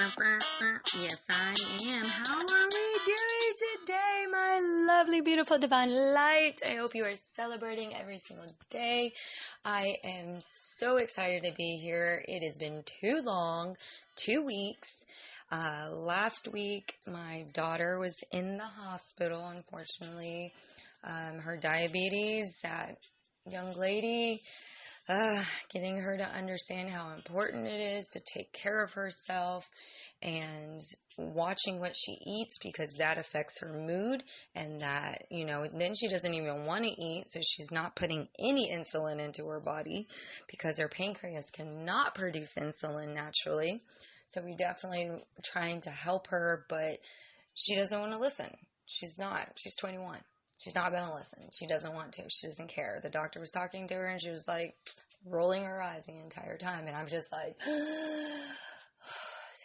Yes, I am. How are we doing today, my lovely, beautiful, divine light? I hope you are celebrating every single day. I am so excited to be here. It has been too long, 2 weeks. Last week, my daughter was in the hospital, unfortunately. Her diabetes, that young lady, getting her to understand how important it is to take care of herself and watching what she eats, because that affects her mood, and that, then she doesn't even want to eat, so she's not putting any insulin into her body because her pancreas cannot produce insulin naturally. So we definitely trying to help her, but she doesn't want to listen. She's not. She's 21. She's not going to listen. She doesn't want to. She doesn't care. The doctor was talking to her, and she was like rolling her eyes the entire time. And I'm just like,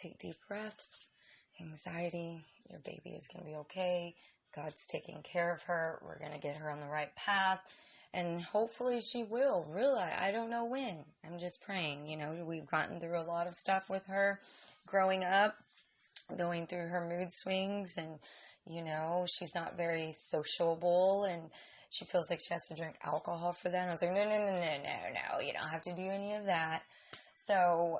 take deep breaths. Anxiety. Your baby is going to be okay. God's taking care of her. We're going to get her on the right path. And hopefully she will realize. I don't know when. I'm just praying. We've gotten through a lot of stuff with her growing up, going through her mood swings, and she's not very sociable, and she feels like she has to drink alcohol for that. And I was like, no, you don't have to do any of that. So,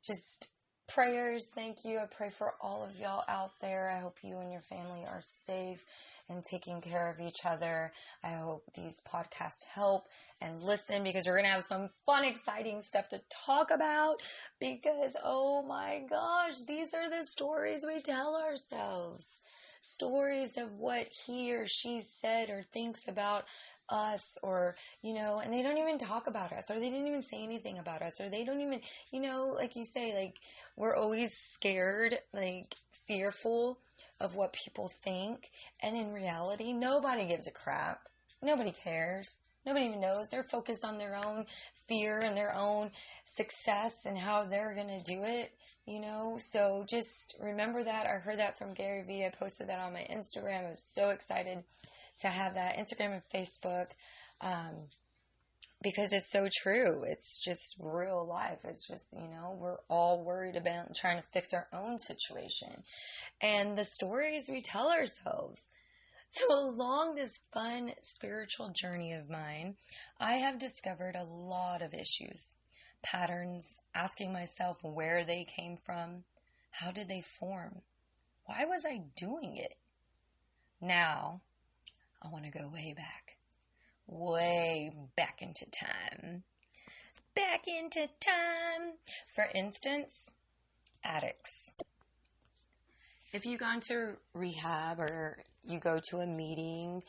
just prayers. Thank you. I pray for all of y'all out there. I hope you and your family are safe and taking care of each other. I hope these podcasts help and listen, because we're going to have some fun, exciting stuff to talk about, because, oh my gosh, these are the stories we tell ourselves. Stories of what he or she said or thinks about us, or, and they don't even talk about us, or they didn't even say anything about us, or they don't even, like you say, like, we're always scared, like, fearful of what people think, and in reality, nobody gives a crap. Nobody cares. Nobody even knows. They're focused on their own fear and their own success and how they're going to do it, So just remember that. I heard that from Gary Vee. I posted that on my Instagram. I was so excited to have that, Instagram and Facebook, because it's so true. It's just real life. It's just, we're all worried about trying to fix our own situation and the stories we tell ourselves. So along this fun spiritual journey of mine, I have discovered a lot of issues, patterns, asking myself where they came from. How did they form? Why was I doing it? Now, I want to go way back into time. Back into time. For instance, addicts. If you've gone to rehab or you go to a meeting,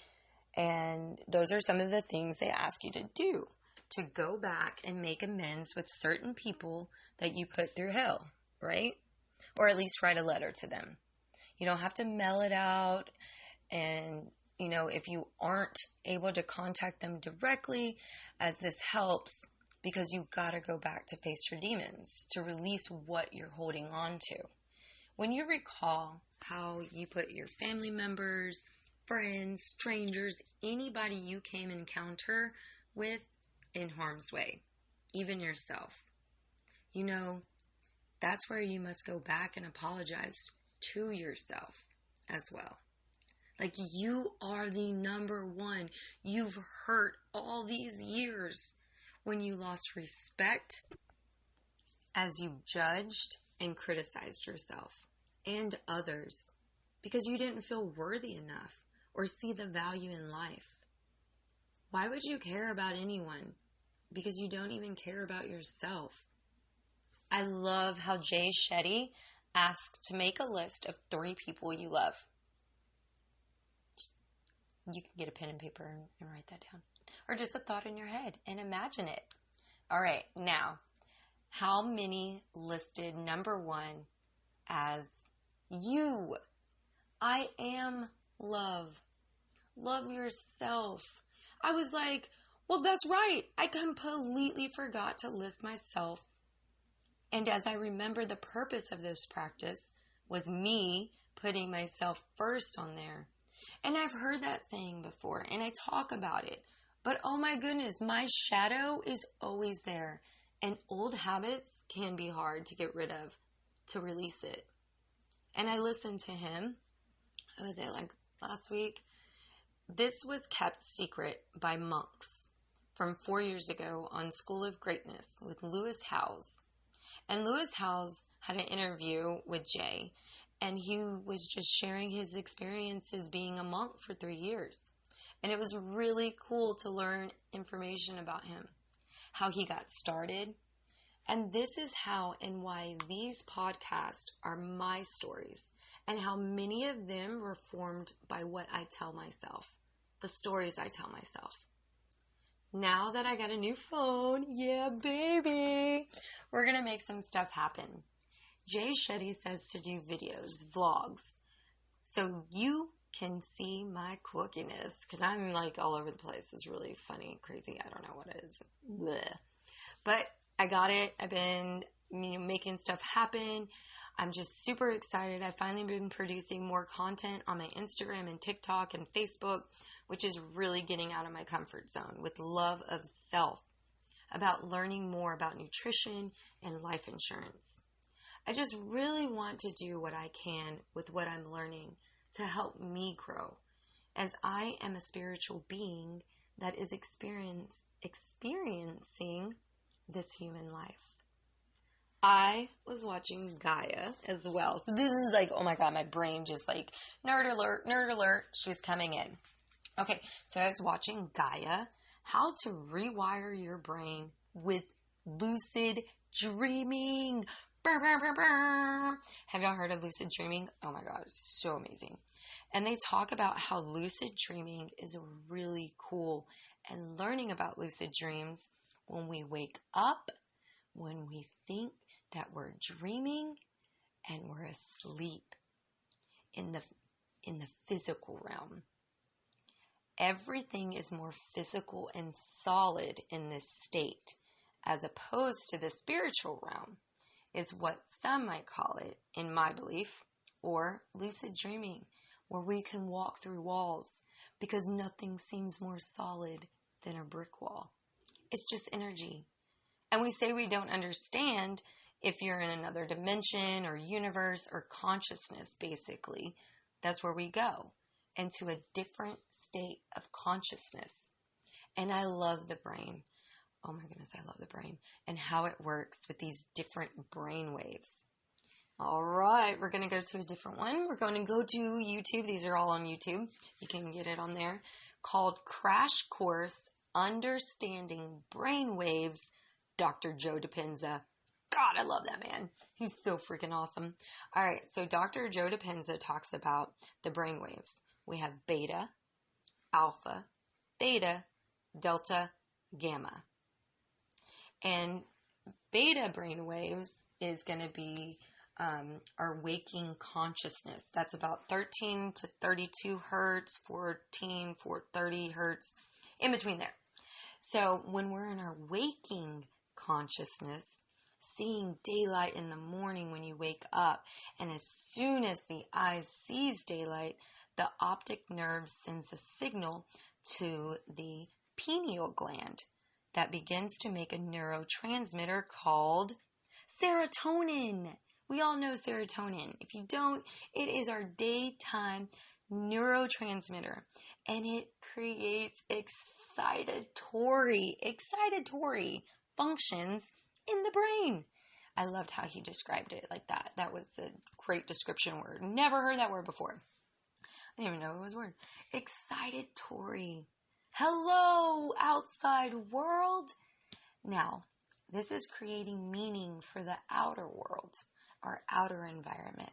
and those are some of the things they ask you to do, to go back and make amends with certain people that you put through hell, right? Or at least write a letter to them. You don't have to mail it out, and if you aren't able to contact them directly, as this helps, because you've got to go back to face your demons, to release what you're holding on to. When you recall how you put your family members, friends, strangers, anybody you came encounter with in harm's way, even yourself, that's where you must go back and apologize to yourself as well. Like, you are the number one. You've hurt all these years when you lost respect, as you judged and criticized yourself and others because you didn't feel worthy enough or see the value in life. Why would you care about anyone? Because you don't even care about yourself. I love how Jay Shetty asked to make a list of 3 people you love. You can get a pen and paper and write that down. Or just a thought in your head and imagine it. All right, now, how many listed number 1 as you? I am love. Love yourself. I was like, well, that's right. I completely forgot to list myself. And as I remember, the purpose of this practice was me putting myself first on there. And I've heard that saying before, and I talk about it. But oh my goodness, my shadow is always there. And old habits can be hard to get rid of. to release it. And I listened to him. I was like last week. This was kept secret by monks from 4 years ago on School of Greatness with Lewis Howes. And Lewis Howes had an interview with Jay, and he was just sharing his experiences being a monk for 3 years. And it was really cool to learn information about him, how he got started. And this is how and why these podcasts are my stories, and how many of them were formed by what I tell myself, the stories I tell myself. Now that I got a new phone, yeah, baby, we're going to make some stuff happen. Jay Shetty says to do videos, vlogs, so you can see my quirkiness, because I'm like all over the place. It's really funny, crazy. I don't know what it is. Blech. But I got it. I've been making stuff happen. I'm just super excited. I've finally been producing more content on my Instagram and TikTok and Facebook, which is really getting out of my comfort zone with love of self, about learning more about nutrition and life insurance. I just really want to do what I can with what I'm learning to help me grow, as I am a spiritual being that is experiencing this human life. I was watching Gaia as well. So this is like, oh my God, my brain just like, nerd alert, she's coming in. Okay, so I was watching Gaia, how to rewire your brain with lucid dreaming. Brr, brr, brr, brr. Have y'all heard of lucid dreaming? Oh my God, it's so amazing. And they talk about how lucid dreaming is really cool, and learning about lucid dreams when we wake up, when we think that we're dreaming, and we're asleep in the physical realm. Everything is more physical and solid in this state, as opposed to the spiritual realm, is what some might call it, in my belief, or lucid dreaming, where we can walk through walls because nothing seems more solid than a brick wall. It's just energy. And we say we don't understand if you're in another dimension or universe or consciousness, basically. That's where we go, into a different state of consciousness. And I love the brain. Oh my goodness, I love the brain and how it works with these different brain waves. All right, we're going to go to a different one. We're going to go to YouTube. These are all on YouTube. You can get it on there. Called Crash Course Understanding Brainwaves, Dr. Joe Dispenza. God, I love that man. He's so freaking awesome. All right, so Dr. Joe Dispenza talks about the brainwaves. We have beta, alpha, theta, delta, gamma. And beta brainwaves is going to be our waking consciousness. That's about 13 to 32 hertz, 14, 30 hertz, in between there. So when we're in our waking consciousness, seeing daylight in the morning when you wake up, and as soon as the eye sees daylight, the optic nerve sends a signal to the pineal gland that begins to make a neurotransmitter called serotonin. We all know serotonin. If you don't, it is our daytime neurotransmitter, and it creates excitatory functions in the brain. I loved how he described it like that. That was a great description word. Never heard that word before. I didn't even know it was a word. Excitatory. Hello, outside world. Now, this is creating meaning for the outer world, our outer environment,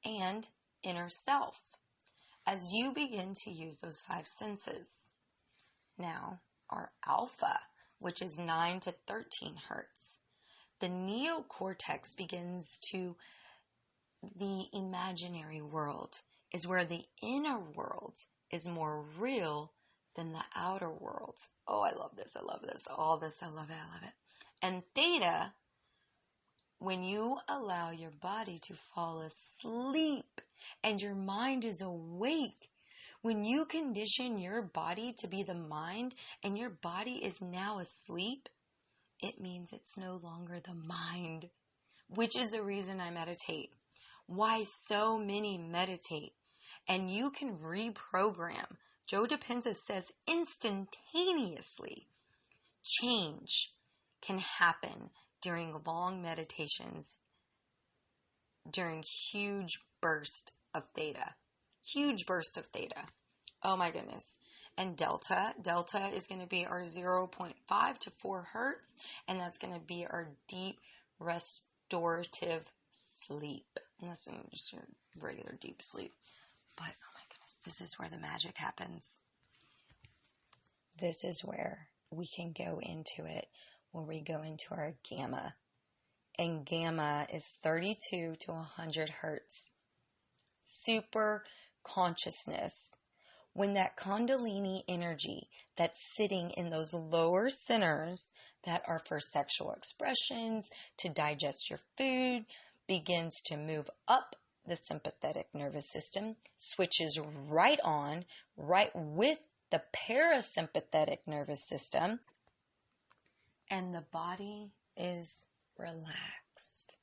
and inner self, as you begin to use those 5 senses. Now, our alpha, which is 9 to 13 hertz. The neocortex begins to, the imaginary world is where the inner world is more real than the outer world. Oh, I love this. All this, I love it. And theta, when you allow your body to fall asleep and your mind is awake, when you condition your body to be the mind and your body is now asleep, it means it's no longer the mind. which is the reason I meditate. Why so many meditate. And you can reprogram. Joe Dispenza says instantaneously change can happen during long meditations, during huge burst of theta. Huge burst of theta. Oh my goodness. And delta is going to be our 0.5 to 4 hertz, and that's going to be our deep restorative sleep. And that's just your regular deep sleep. But oh my goodness, this is where the magic happens. This is where we can go into it, where we go into our gamma. And gamma is 32 to 100 hertz. Super consciousness. When that Kundalini energy that's sitting in those lower centers that are for sexual expressions, to digest your food, begins to move up the sympathetic nervous system, switches right on, right with the parasympathetic nervous system, and the body is relaxed.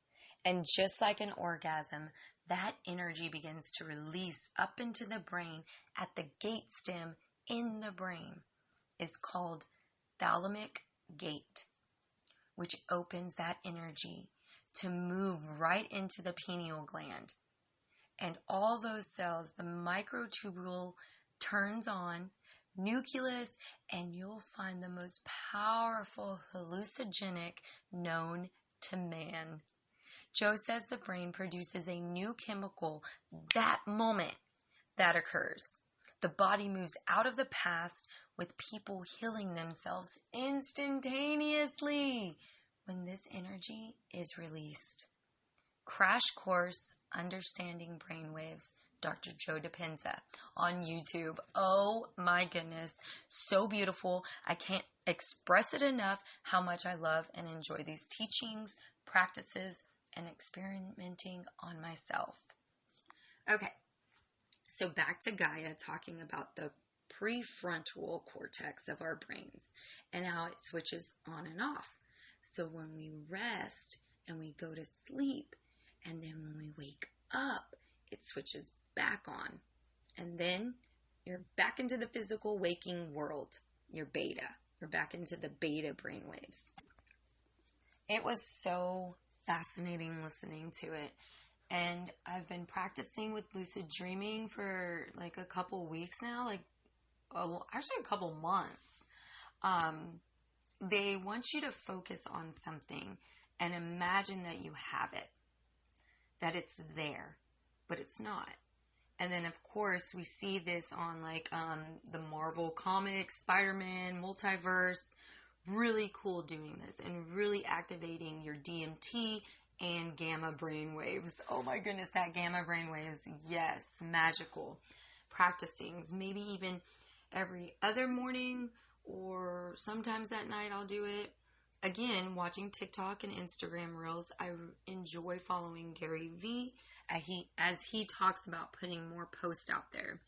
And just like an orgasm, that energy begins to release up into the brain at the gate stem in the brain. Is called thalamic gate, which opens that energy to move right into the pineal gland. And all those cells, the microtubule turns on, nucleus, and you'll find the most powerful hallucinogenic known to man. Joe says the brain produces a new chemical that moment that occurs. The body moves out of the past with people healing themselves instantaneously when this energy is released. Crash Course Understanding Brainwaves, Dr. Joe Dispenza on YouTube. Oh my goodness, so beautiful. I can't express it enough how much I love and enjoy these teachings, practices, and experimenting on myself. Okay, so back to Gaia, talking about the prefrontal cortex of our brains and how it switches on and off. So when we rest and we go to sleep, and then when we wake up, it switches back on. And then you're back into the physical waking world. You're beta. You're back into the beta brainwaves. It was so fascinating listening to it. And I've been practicing with lucid dreaming for like a couple weeks now, actually a couple months. They want you to focus on something and imagine that you have it, that it's there, but it's not. And then, of course, we see this on the Marvel comics, Spider-Man, multiverse. Really cool doing this and really activating your DMT and gamma brainwaves. Oh my goodness, that gamma brainwaves. Yes, magical. Practicing, maybe even every other morning or sometimes at night I'll do it. Again, watching TikTok and Instagram Reels, I enjoy following Gary V as he talks about putting more posts out there.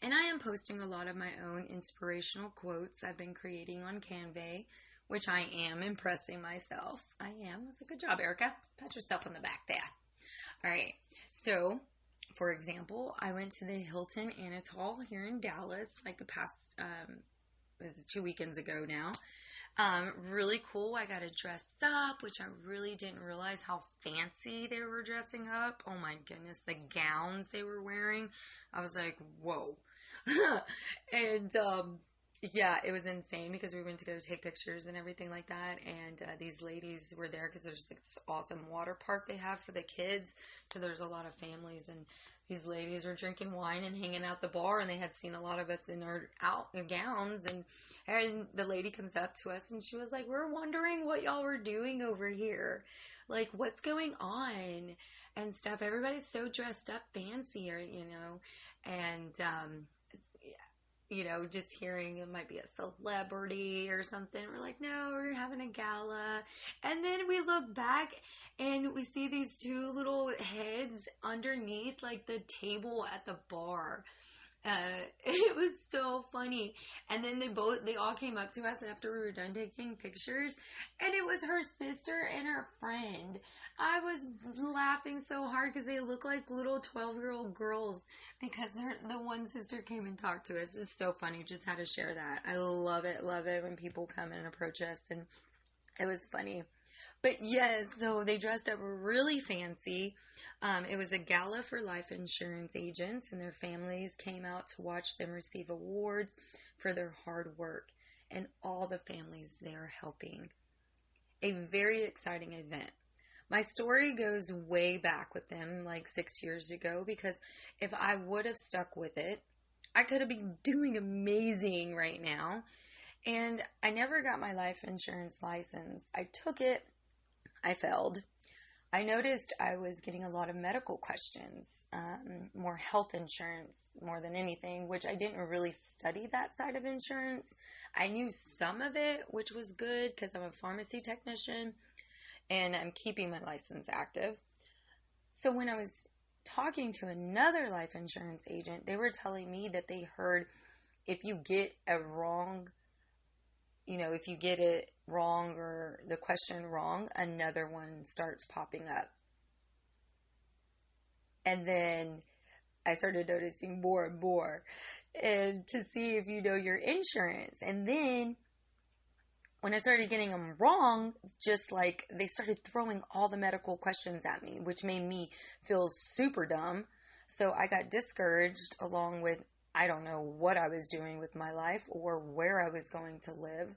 And I am posting a lot of my own inspirational quotes I've been creating on Canva, which I am impressing myself. I am. It's a good job, Erica. Pat yourself on the back there. All right. So, for example, I went to the Hilton Anatole here in Dallas, like the past, was 2 weekends ago now. Really cool. I got to dress up, which I really didn't realize how fancy they were dressing up. Oh my goodness, the gowns they were wearing. I was like, whoa. And, yeah, it was insane because we went to go take pictures and everything like that. And these ladies were there because there's this awesome water park they have for the kids. So there's a lot of families, and these ladies were drinking wine and hanging out the bar, and they had seen a lot of us in our gowns. And the lady comes up to us and she was like, "We're wondering what y'all were doing over here. Like, what's going on and stuff. Everybody's so dressed up fancier, you know." And, just hearing it might be a celebrity or something. We're like, no, we're having a gala. And then we look back and we see these two little heads underneath like the table at the bar. It was so funny. And then they all came up to us after we were done taking pictures, and it was her sister and her friend. I was laughing so hard because they look like little 12-year-old girls because the one sister came and talked to us. It's so funny. Just had to share that. I love it when people come and approach us, and it was funny. But yes, so they dressed up really fancy. It was a gala for life insurance agents, and their families came out to watch them receive awards for their hard work, and all the families there helping. A very exciting event. My story goes way back with them, like 6 years ago, because if I would have stuck with it, I could have been doing amazing right now. And I never got my life insurance license. I took it. I failed. I noticed I was getting a lot of medical questions, more health insurance more than anything, which I didn't really study that side of insurance. I knew some of it, which was good because I'm a pharmacy technician and I'm keeping my license active. So when I was talking to another life insurance agent, they were telling me that they heard if you get a wrong, if you get it wrong or the question wrong, another one starts popping up. And then I started noticing more and more, and to see if you know your insurance. And then when I started getting them wrong, just like they started throwing all the medical questions at me, which made me feel super dumb. So I got discouraged, along with I don't know what I was doing with my life or where I was going to live.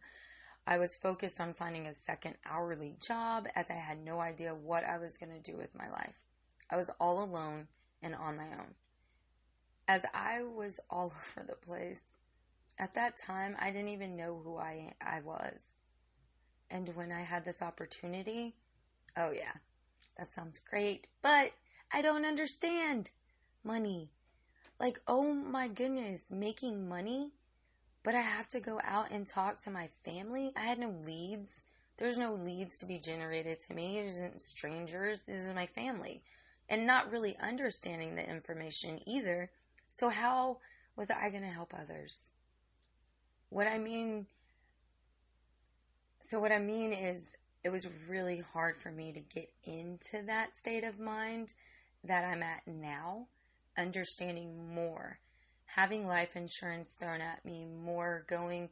I was focused on finding a second hourly job, as I had no idea what I was going to do with my life. I was all alone and on my own. As I was all over the place, at that time, I didn't even know who I was. And when I had this opportunity, oh yeah, that sounds great, but I don't understand money. Like, oh my goodness, making money? But I have to go out and talk to my family? I had no leads. There's no leads to be generated to me. It isn't strangers. This is my family. And not really understanding the information either. So how was I going to help others? What I mean is it was really hard for me to get into that state of mind that I'm at now, understanding more. Having life insurance thrown at me more, going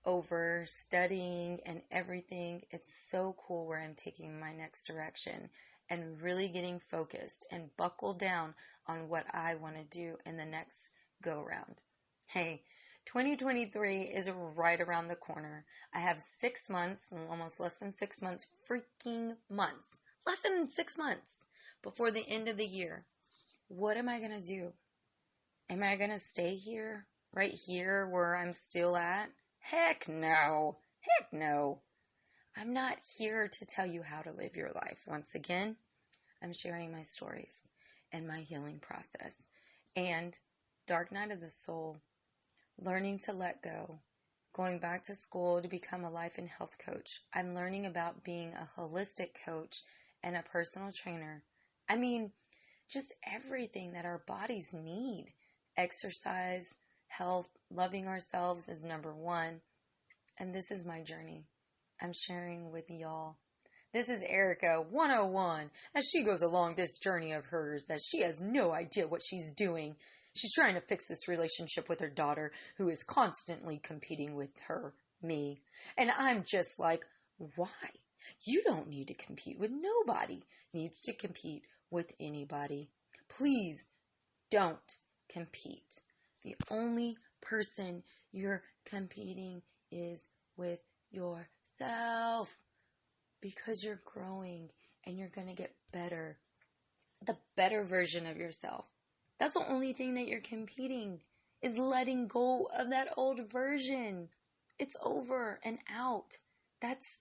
over, studying and everything. It's so cool where I'm taking my next direction and really getting focused and buckled down on what I want to do in the next go round. Hey, 2023 is right around the corner. I have 6 months, almost less than 6 months, freaking months, less than 6 months before the end of the year. What am I going to do? Am I going to stay here, right here where I'm still at? Heck no. Heck no. I'm not here to tell you how to live your life. Once again, I'm sharing my stories and my healing process. And Dark Night of the Soul, learning to let go, going back to school to become a life and health coach. I'm learning about being a holistic coach and a personal trainer. I mean, just everything that our bodies need. Exercise, health, loving ourselves is number one. And this is my journey I'm sharing with y'all. This is Erica 101 as she goes along this journey of hers that she has no idea what she's doing. She's trying to fix this relationship with her daughter who is constantly competing with me. And I'm just like, why? You don't need to compete with nobody. Needs to compete with anybody. Please don't compete. The only person you're competing is with yourself, because you're growing and you're going to get better. The better version of yourself. That's the only thing that you're competing is letting go of that old version. It's over and out. That's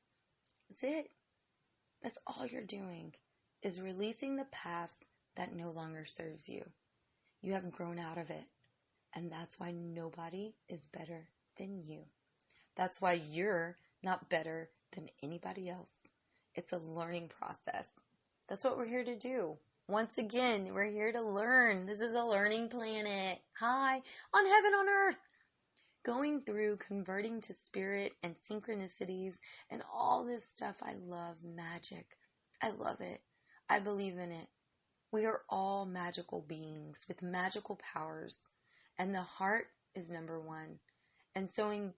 it. That's all you're doing is releasing the past that no longer serves you. You have grown out of it. And that's why nobody is better than you. That's why you're not better than anybody else. It's a learning process. That's what we're here to do. Once again, we're here to learn. This is a learning planet. Hi, on heaven on earth. Going through converting to spirit and synchronicities and all this stuff. I love magic. I love it. I believe in it. We are all magical beings with magical powers. And the heart is number one. And so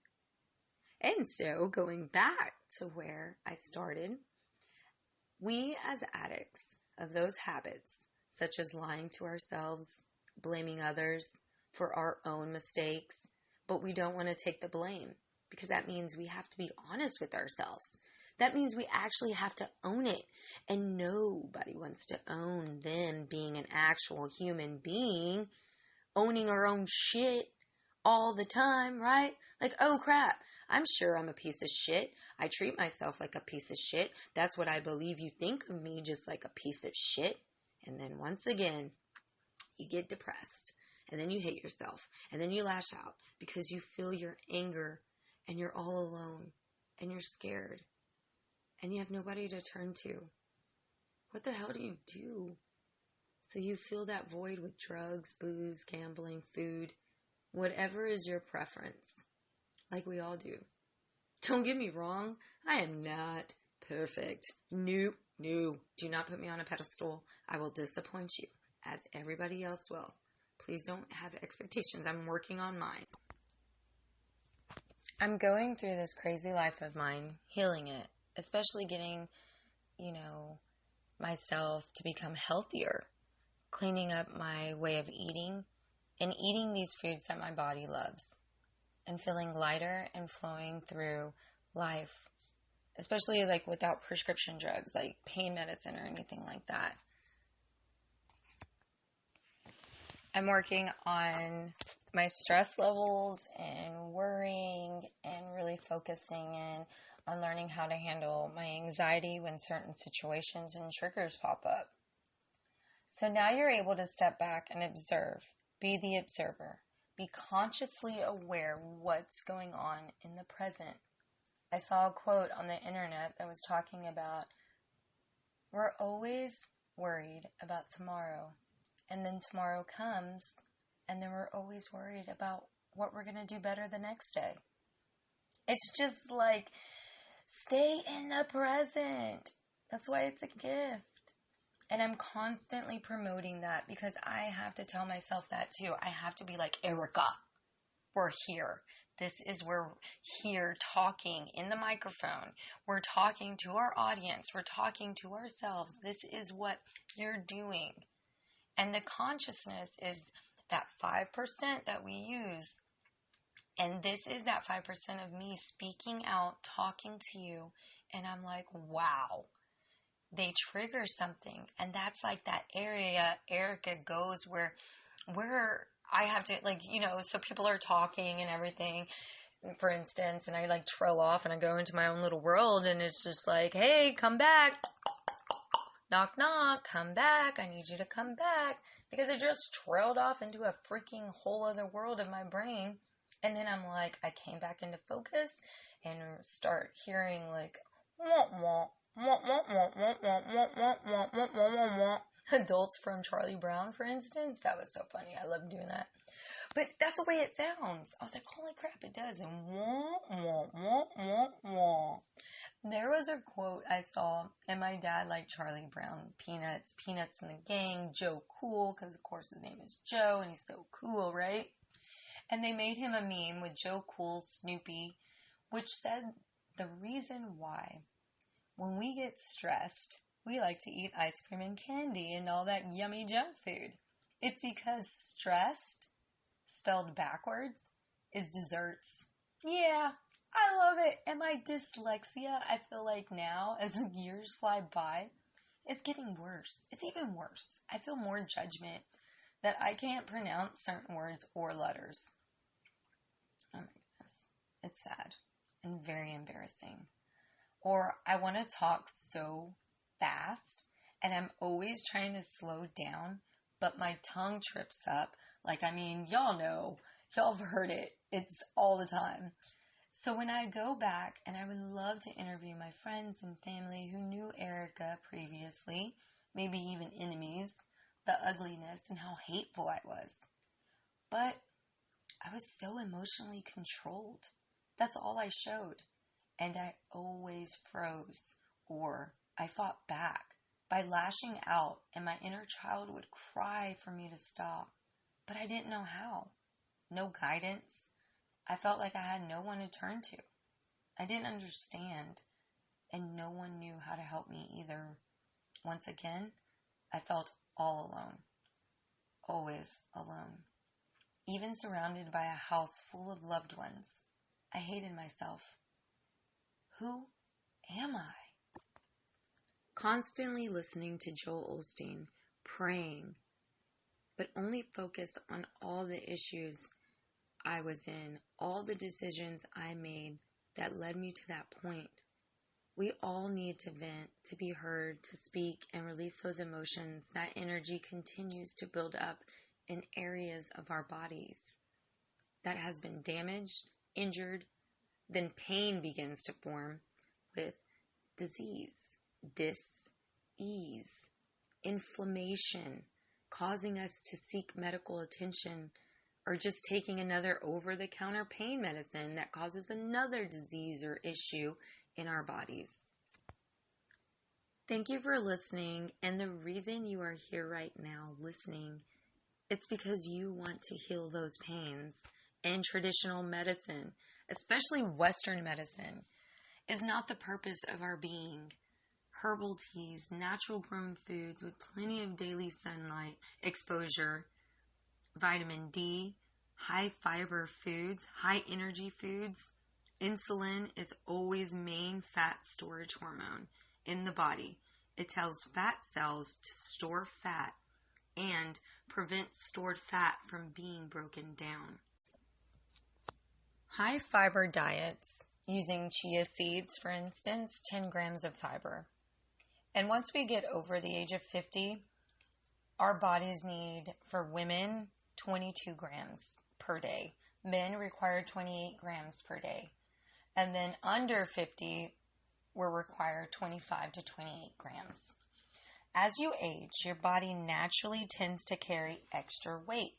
going back to where I started, we as addicts of those habits, such as lying to ourselves, blaming others for our own mistakes, but we don't want to take the blame because that means we have to be honest with ourselves. That means we actually have to own it, and nobody wants to own them being an actual human being, owning our own shit all the time, right? Like, oh crap, I'm sure I'm a piece of shit. I treat myself like a piece of shit. That's what I believe you think of me, just like a piece of shit. And then once again, you get depressed, and then you hate yourself, and then you lash out because you feel your anger, and you're all alone, and you're scared, and you have nobody to turn to. What the hell do you do? So you fill that void with drugs, booze, gambling, food, whatever is your preference, like we all do. Don't get me wrong, I am not perfect. No, do not put me on a pedestal. I will disappoint you, as everybody else will. Please don't have expectations. I'm working on mine. I'm going through this crazy life of mine, healing it, especially getting, myself to become healthier, cleaning up my way of eating, and eating these foods that my body loves, and feeling lighter and flowing through life, especially like without prescription drugs, like pain medicine or anything like that. I'm working on my stress levels and worrying and really focusing in on learning how to handle my anxiety when certain situations and triggers pop up. So now you're able to step back and observe. Be the observer. Be consciously aware what's going on in the present. I saw a quote on the internet that was talking about, we're always worried about tomorrow. And then tomorrow comes, and then we're always worried about what we're going to do better the next day. It's just like, stay in the present. That's why it's a gift. And I'm constantly promoting that because I have to tell myself that too. I have to be like, Erica, we're here. This is we're here talking in the microphone. We're talking to our audience. We're talking to ourselves. This is what you're doing. And the consciousness is that 5% that we use. And this is that 5% of me speaking out, talking to you. And I'm like, wow. They trigger something, and that's like that area Erica goes where I have to, so people are talking and everything, for instance, and I like trail off and I go into my own little world, and it's just like, hey, come back, knock knock, come back, I need you to come back, because I just trailed off into a freaking whole other world of my brain. And then I'm like, I came back into focus and start hearing like wah wah. Adults from Charlie Brown, for instance. That was so funny. I love doing that. But that's the way it sounds. I was like, holy crap, it does. And there was a quote I saw, and my dad liked Charlie Brown. Peanuts in the Gang, Joe Cool, because of course his name is Joe, and he's so cool, right? And they made him a meme with Joe Cool, Snoopy, which said the reason why when we get stressed, we like to eat ice cream and candy and all that yummy junk food. It's because stressed, spelled backwards, is desserts. Yeah, I love it. And my dyslexia, I feel like now, as the years fly by, it's getting worse. It's even worse. I feel more judgment that I can't pronounce certain words or letters. Oh my goodness. It's sad and very embarrassing. Or I want to talk so fast, and I'm always trying to slow down, but my tongue trips up. Y'all know. Y'all have heard it. It's all the time. So when I go back, and I would love to interview my friends and family who knew Erica previously, maybe even enemies, the ugliness and how hateful I was. But I was so emotionally controlled. That's all I showed. And I always froze, or I fought back by lashing out, and my inner child would cry for me to stop. But I didn't know how. No guidance. I felt like I had no one to turn to. I didn't understand, and no one knew how to help me either. Once again, I felt all alone. Always alone. Even surrounded by a house full of loved ones. I hated myself. Who am I? Constantly listening to Joel Osteen, praying, but only focus on all the issues I was in, all the decisions I made that led me to that point. We all need to vent, to be heard, to speak, and release those emotions. That energy continues to build up in areas of our bodies that has been damaged, injured, then pain begins to form with disease, dis-ease, inflammation, causing us to seek medical attention, or just taking another over-the-counter pain medicine that causes another disease or issue in our bodies. Thank you for listening, and the reason you are here right now listening, it's because you want to heal those pains. And traditional medicine, especially Western medicine, is not the purpose of our being. Herbal teas, natural grown foods with plenty of daily sunlight exposure, vitamin D, high fiber foods, high energy foods. Insulin is always main fat storage hormone in the body. It tells fat cells to store fat and prevent stored fat from being broken down. High fiber diets, using chia seeds, for instance, 10 grams of fiber. And once we get over the age of 50, our bodies need, for women, 22 grams per day. Men require 28 grams per day. And then under 50, we're required 25 to 28 grams. As you age, your body naturally tends to carry extra weight.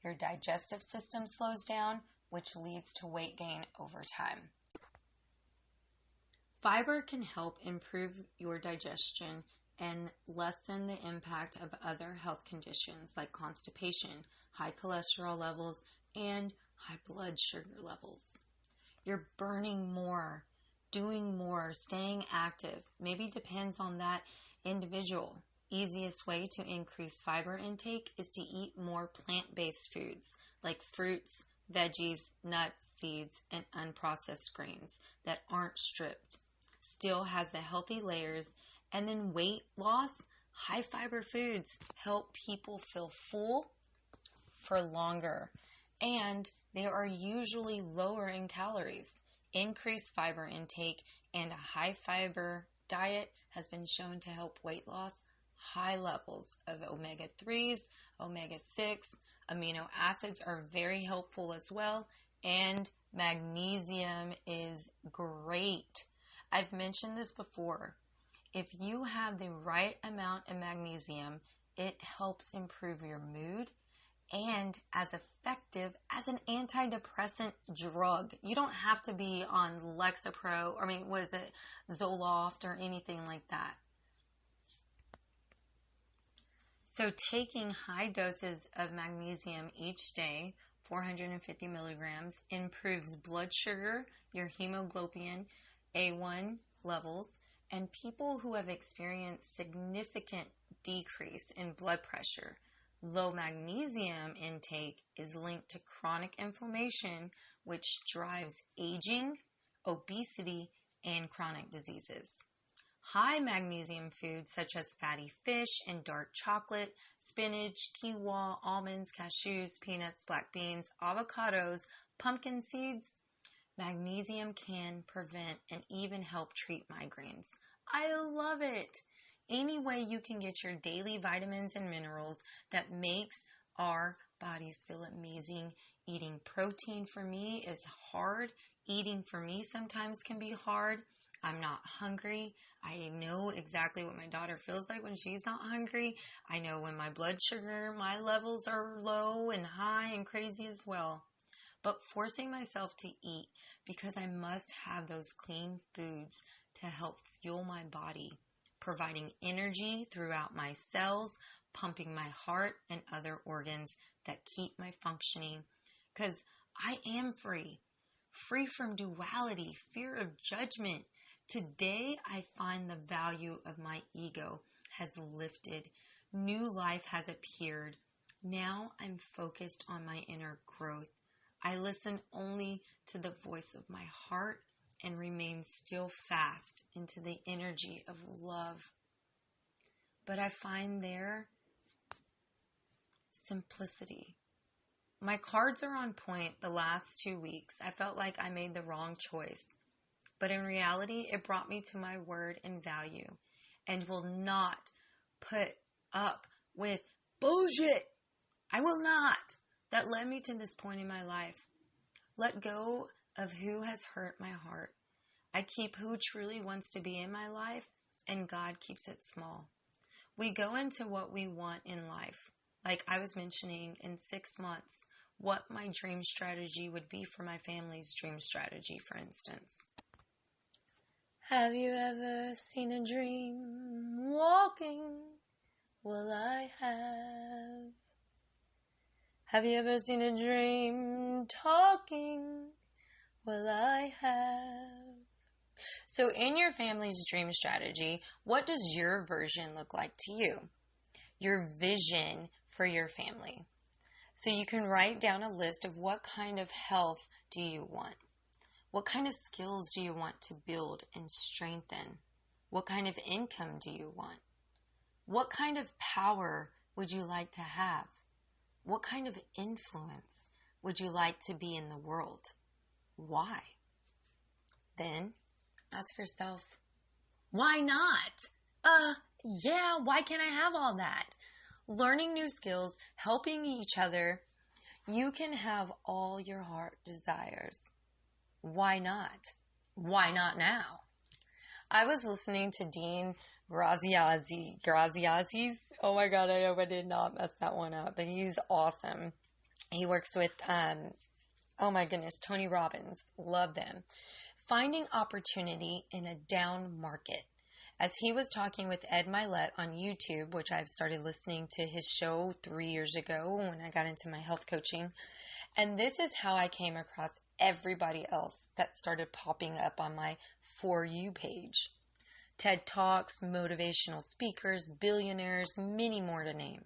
Your digestive system slows down, which leads to weight gain over time. Fiber can help improve your digestion and lessen the impact of other health conditions like constipation, high cholesterol levels, and high blood sugar levels. You're burning more, doing more, staying active. Maybe depends on that individual. Easiest way to increase fiber intake is to eat more plant-based foods like fruits, veggies, nuts, seeds, and unprocessed grains that aren't stripped. Still has the healthy layers. And then weight loss, high fiber foods help people feel full for longer. And they are usually lower in calories. Increased fiber intake and a high fiber diet has been shown to help weight loss. High levels of omega-3s, omega-6, amino acids are very helpful as well, and magnesium is great. I've mentioned this before. If you have the right amount of magnesium, it helps improve your mood and as effective as an antidepressant drug. You don't have to be on Lexapro, Zoloft or anything like that. So taking high doses of magnesium each day, 450 milligrams, improves blood sugar, your hemoglobin A1 levels, and people who have experienced significant decrease in blood pressure. Low magnesium intake is linked to chronic inflammation, which drives aging, obesity, and chronic diseases. High magnesium foods such as fatty fish and dark chocolate, spinach, quinoa, almonds, cashews, peanuts, black beans, avocados, pumpkin seeds. Magnesium can prevent and even help treat migraines. I love it. Any way you can get your daily vitamins and minerals that makes our bodies feel amazing. Eating protein for me is hard. Eating for me sometimes can be hard. I'm not hungry. I know exactly what my daughter feels like when she's not hungry. I know when my blood sugar, my levels are low and high and crazy as well. But forcing myself to eat because I must have those clean foods to help fuel my body, providing energy throughout my cells, pumping my heart and other organs that keep my functioning. Because I am free from duality, fear of judgment. Today, I find the value of my ego has lifted. New life has appeared. Now I'm focused on my inner growth. I listen only to the voice of my heart and remain still fast into the energy of love. But I find there simplicity. My cards are on point the last 2 weeks. I felt like I made the wrong choice. But in reality, it brought me to my word and value and will not put up with bullshit. I will not. That led me to this point in my life. Let go of who has hurt my heart. I keep who truly wants to be in my life, and God keeps it small. We go into what we want in life. Like I was mentioning, in 6 months, what my dream strategy would be for my family's dream strategy, for instance. Have you ever seen a dream walking? Well, I have. Have you ever seen a dream talking? Well, I have. So in your family's dream strategy, what does your version look like to you? Your vision for your family. So you can write down a list of what kind of health do you want? What kind of skills do you want to build and strengthen? What kind of income do you want? What kind of power would you like to have? What kind of influence would you like to be in the world? Why? Then ask yourself, why not? Yeah, why can't I have all that? Learning new skills, helping each other, you can have all your heart desires. Why not? Why not now? I was listening to Dean Graziasi's. Oh my God, I hope I did not mess that one up, but he's awesome. He works with, Tony Robbins. Love them. Finding opportunity in a down market. As he was talking with Ed Milet on YouTube, which I've started listening to his show 3 years ago when I got into my health coaching. And this is how I came across everybody else that started popping up on my For You page. TED Talks, motivational speakers, billionaires, many more to name.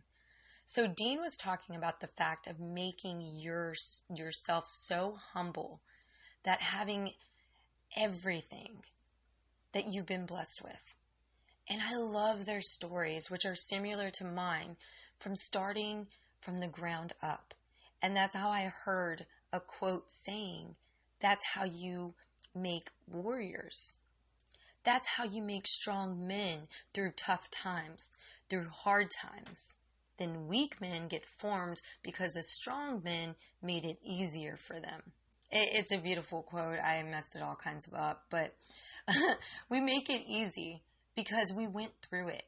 So Dean was talking about the fact of making yourself so humble that having everything that you've been blessed with. And I love their stories, which are similar to mine, from starting from the ground up. And that's how I heard a quote saying, that's how you make warriors. That's how you make strong men through tough times, through hard times. Then weak men get formed because the strong men made it easier for them. It's a beautiful quote. I messed it all kinds of up, but we make it easy because we went through it.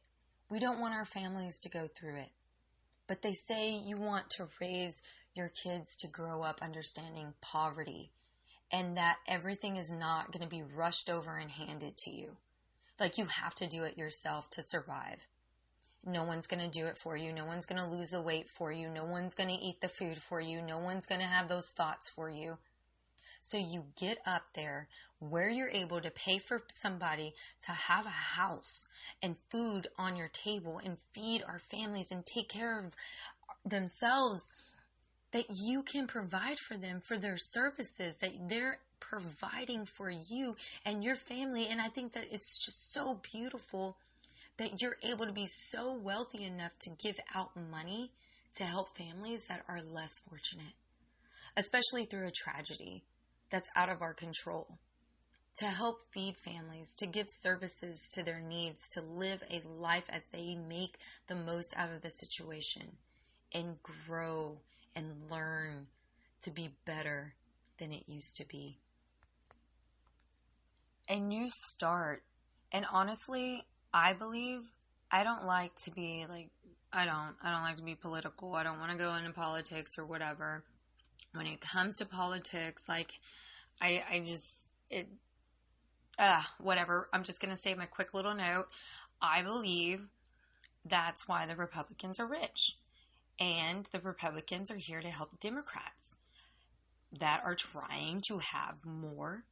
We don't want our families to go through it. But they say you want to raise your kids to grow up understanding poverty and that everything is not going to be rushed over and handed to you. Like you have to do it yourself to survive. No one's going to do it for you. No one's going to lose the weight for you. No one's going to eat the food for you. No one's going to have those thoughts for you. So you get up there where you're able to pay for somebody to have a house and food on your table and feed our families and take care of themselves, that you can provide for them for their services, that they're providing for you and your family. And I think that it's just so beautiful that you're able to be so wealthy enough to give out money to help families that are less fortunate, especially through a tragedy that's out of our control, to help feed families, to give services to their needs, to live a life as they make the most out of the situation and grow and learn to be better than it used to be. and you start. And honestly, I believe, I don't like to be like, I don't like to be political. I don't want to go into politics or whatever. When it comes to politics, like, I just, whatever. I'm just going to say my quick little note. I believe that's why the Republicans are rich. And the Republicans are here to help Democrats that are trying to have more,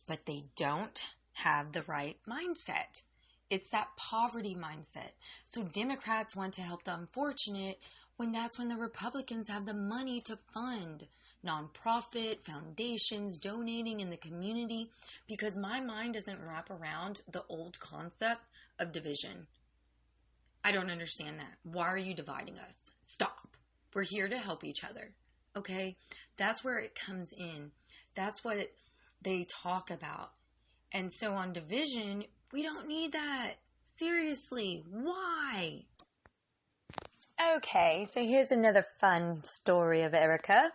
but they don't have the right mindset. It's that poverty mindset. So Democrats want to help the unfortunate when that's when the Republicans have the money to fund nonprofit foundations, donating in the community, because my mind doesn't wrap around the old concept of division. I don't understand that. Why are you dividing us? Stop. We're here to help each other. Okay? That's where it comes in. That's what they talk about. And so on division, we don't need that. Seriously. Why? Okay, so here's another fun story of Erica.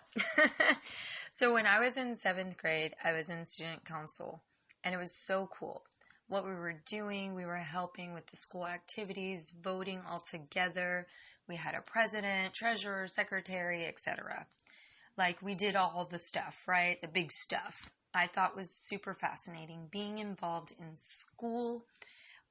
So when I was in 7th grade, I was in student council, and it was so cool. What we were doing, we were helping with the school activities, voting all together. We had a president, treasurer, secretary, etc. Like, we did all the stuff, right? The big stuff. I thought was super fascinating, being involved in school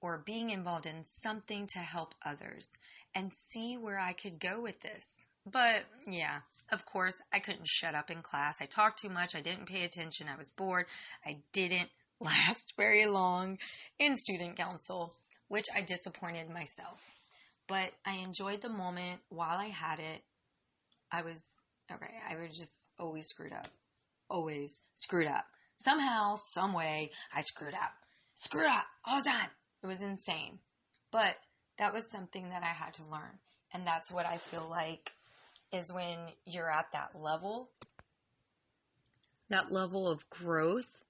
or being involved in something to help others and see where I could go with this. But yeah, of course, I couldn't shut up in class. I talked too much. I didn't pay attention. I was bored. I didn't last very long in student council, which I disappointed myself. But I enjoyed the moment while I had it. I was just always screwed up. Always screwed up. Somehow, some way, I screwed up. Screwed up all the time. It was insane. But that was something that I had to learn. And that's what I feel like is when you're at that level of growth,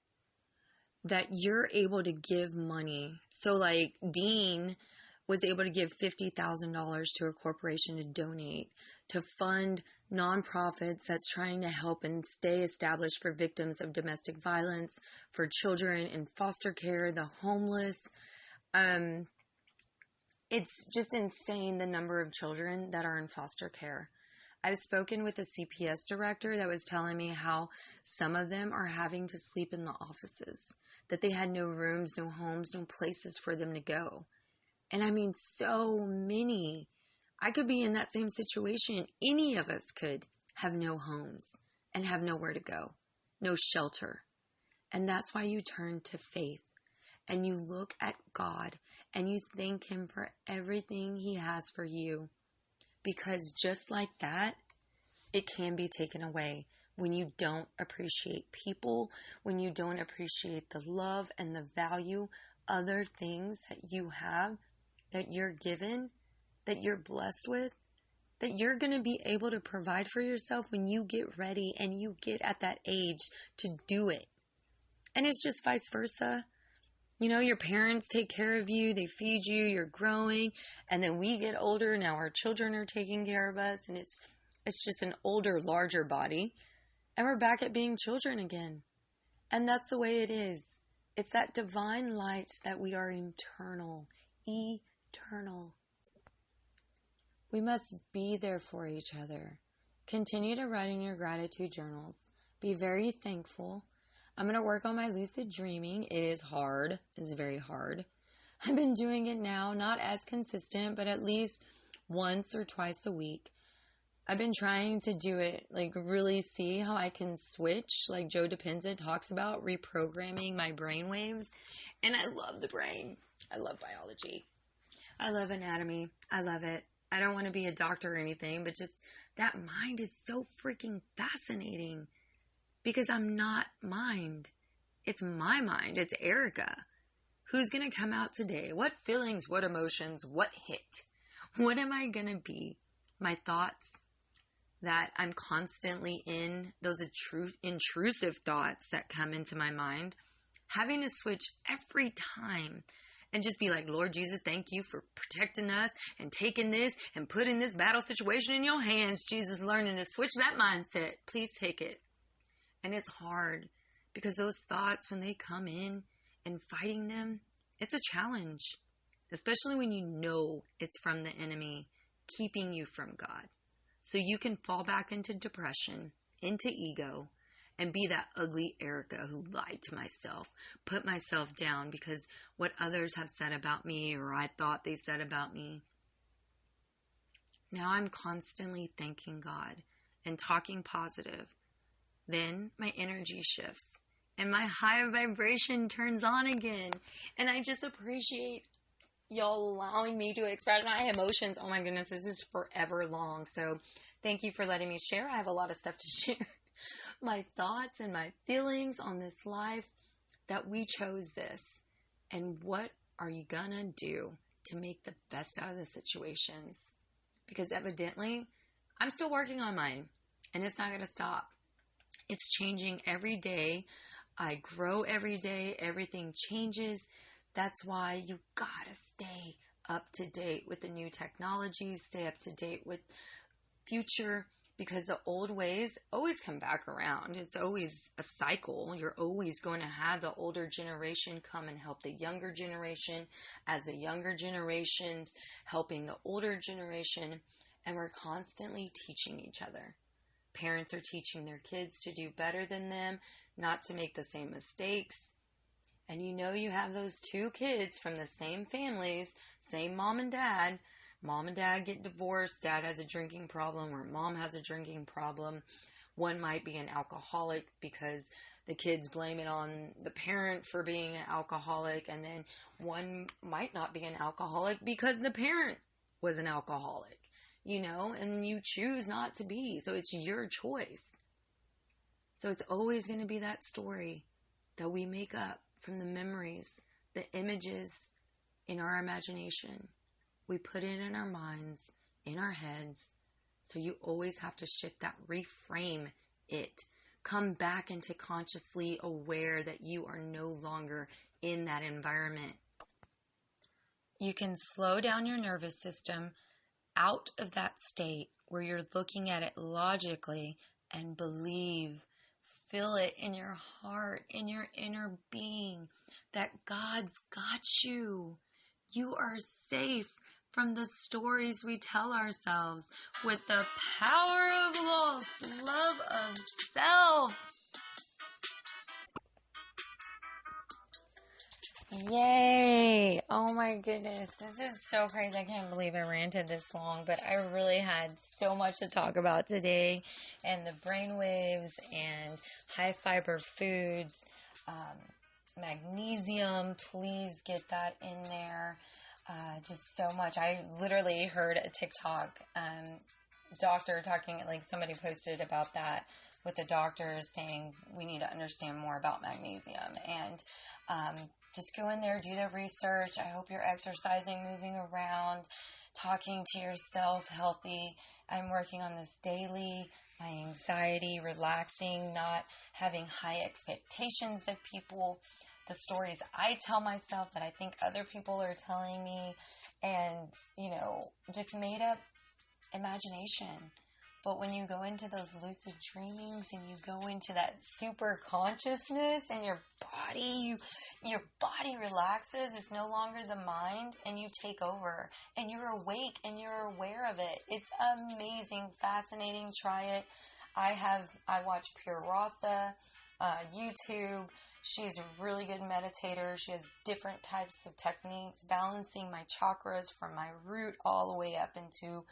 that you're able to give money. So like Dean was able to give $50,000 to a corporation to donate, to fund nonprofits that's trying to help and stay established for victims of domestic violence, for children in foster care, the homeless. It's just insane the number of children that are in foster care. I've spoken with a CPS director that was telling me how some of them are having to sleep in the offices, that they had no rooms, no homes, no places for them to go. And I mean, so many. I could be in that same situation. Any of us could have no homes and have nowhere to go, no shelter. And that's why you turn to faith and you look at God and you thank Him for everything He has for you. Because just like that, it can be taken away when you don't appreciate people, when you don't appreciate the love and the value, other things that you have, that you're given, that you're blessed with, that you're going to be able to provide for yourself when you get ready and you get at that age to do it. And it's just vice versa. You know, your parents take care of you, they feed you, you're growing, and then we get older, now our children are taking care of us, and it's just an older, larger body, and we're back at being children again. And that's the way it is. It's that divine light that we are eternal. We must be there for each other. Continue to write in your gratitude journals. Be very thankful. I'm going to work on my lucid dreaming. It is hard. It's very hard. I've been doing it now, not as consistent, but at least once or twice a week. I've been trying to do it, like really see how I can switch, like Joe Dispenza talks about, reprogramming my brainwaves. And I love the brain. I love biology. I love anatomy. I love it. I don't want to be a doctor or anything, but just that mind is so freaking fascinating. Because I'm not mind. It's my mind. It's Erica. Who's going to come out today? What feelings, what emotions, what hit? What am I going to be? My thoughts that I'm constantly in, those intrusive thoughts that come into my mind, having to switch every time and just be like, Lord Jesus, thank you for protecting us and taking this and putting this battle situation in your hands. Jesus, learning to switch that mindset. Please take it. And it's hard because those thoughts, when they come in, And fighting them, it's a challenge, especially when you know it's from the enemy keeping you from God. So you can fall back into depression, into ego, and be that ugly Erica who lied to myself, put myself down because what others have said about me or I thought they said about me. Now I'm constantly thanking God and talking positive. Then my energy shifts and my high vibration turns on again. And I just appreciate y'all allowing me to express my emotions. Oh my goodness, this is forever long. So thank you for letting me share. I have a lot of stuff to share. My thoughts and my feelings on this life, that we chose this. And what are you gonna do to make the best out of the situations? Because evidently, I'm still working on mine. And it's not gonna stop. It's changing every day. I grow every day. Everything changes. That's why you gotta stay up to date with the new technologies, stay up to date with future, because the old ways always come back around. It's always a cycle. You're always going to have the older generation come and help the younger generation, as the younger generations helping the older generation, and we're constantly teaching each other. Parents are teaching their kids to do better than them, not to make the same mistakes. And you know you have those two kids from the same families, same mom and dad. Mom and dad get divorced, dad has a drinking problem, or mom has a drinking problem. One might be an alcoholic because the kids blame it on the parent for being an alcoholic, and then one might not be an alcoholic because the parent was an alcoholic, and you choose not to be. So it's your choice. So it's always going to be that story that we make up from the memories, the images in our imagination. We put it in our minds, in our heads. So you always have to shift that, reframe it. Come back into consciously aware that you are no longer in that environment. You can slow down your nervous system out of that state where you're looking at it logically and believe, feel it in your heart, in your inner being, that God's got you. You are safe from the stories we tell ourselves with the power of L.O.S, love of self. Yay! Oh my goodness, this is so crazy. I can't believe I ranted this long, but I really had so much to talk about today. And the brainwaves and high fiber foods, magnesium, please get that in there. Just so much. I literally heard a TikTok doctor talking, like somebody posted about that with the doctors saying we need to understand more about magnesium. And just go in there, do the research. I hope you're exercising, moving around, talking to yourself healthy. I'm working on this daily. My anxiety, relaxing, not having high expectations of people. The stories I tell myself that I think other people are telling me, and, just made up imagination. But when you go into those lucid dreamings and you go into that super consciousness and your body relaxes, it's no longer the mind, and you take over and you're awake and you're aware of it. It's amazing, fascinating. Try it. I watch Pure Rasa, YouTube. She's a really good meditator. She has different types of techniques, balancing my chakras from my root all the way up into,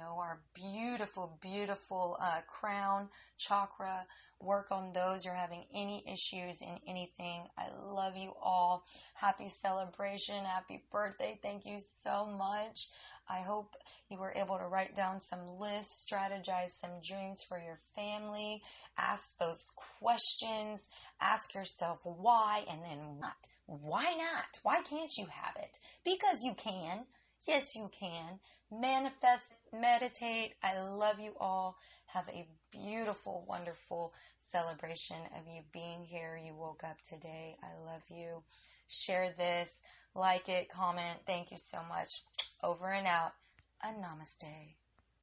our beautiful, beautiful crown chakra. Work on those. You're having any issues in anything. I love you all. Happy celebration. Happy birthday. Thank you so much. I hope you were able to write down some lists, strategize some dreams for your family, ask those questions, ask yourself why, and then what. Why not? Why can't you have it? Because you can. Yes, you can. Manifest, meditate. I love you all. Have a beautiful, wonderful celebration of you being here. You woke up today. I love you. Share this, like it, comment. Thank you so much. Over and out. A namaste.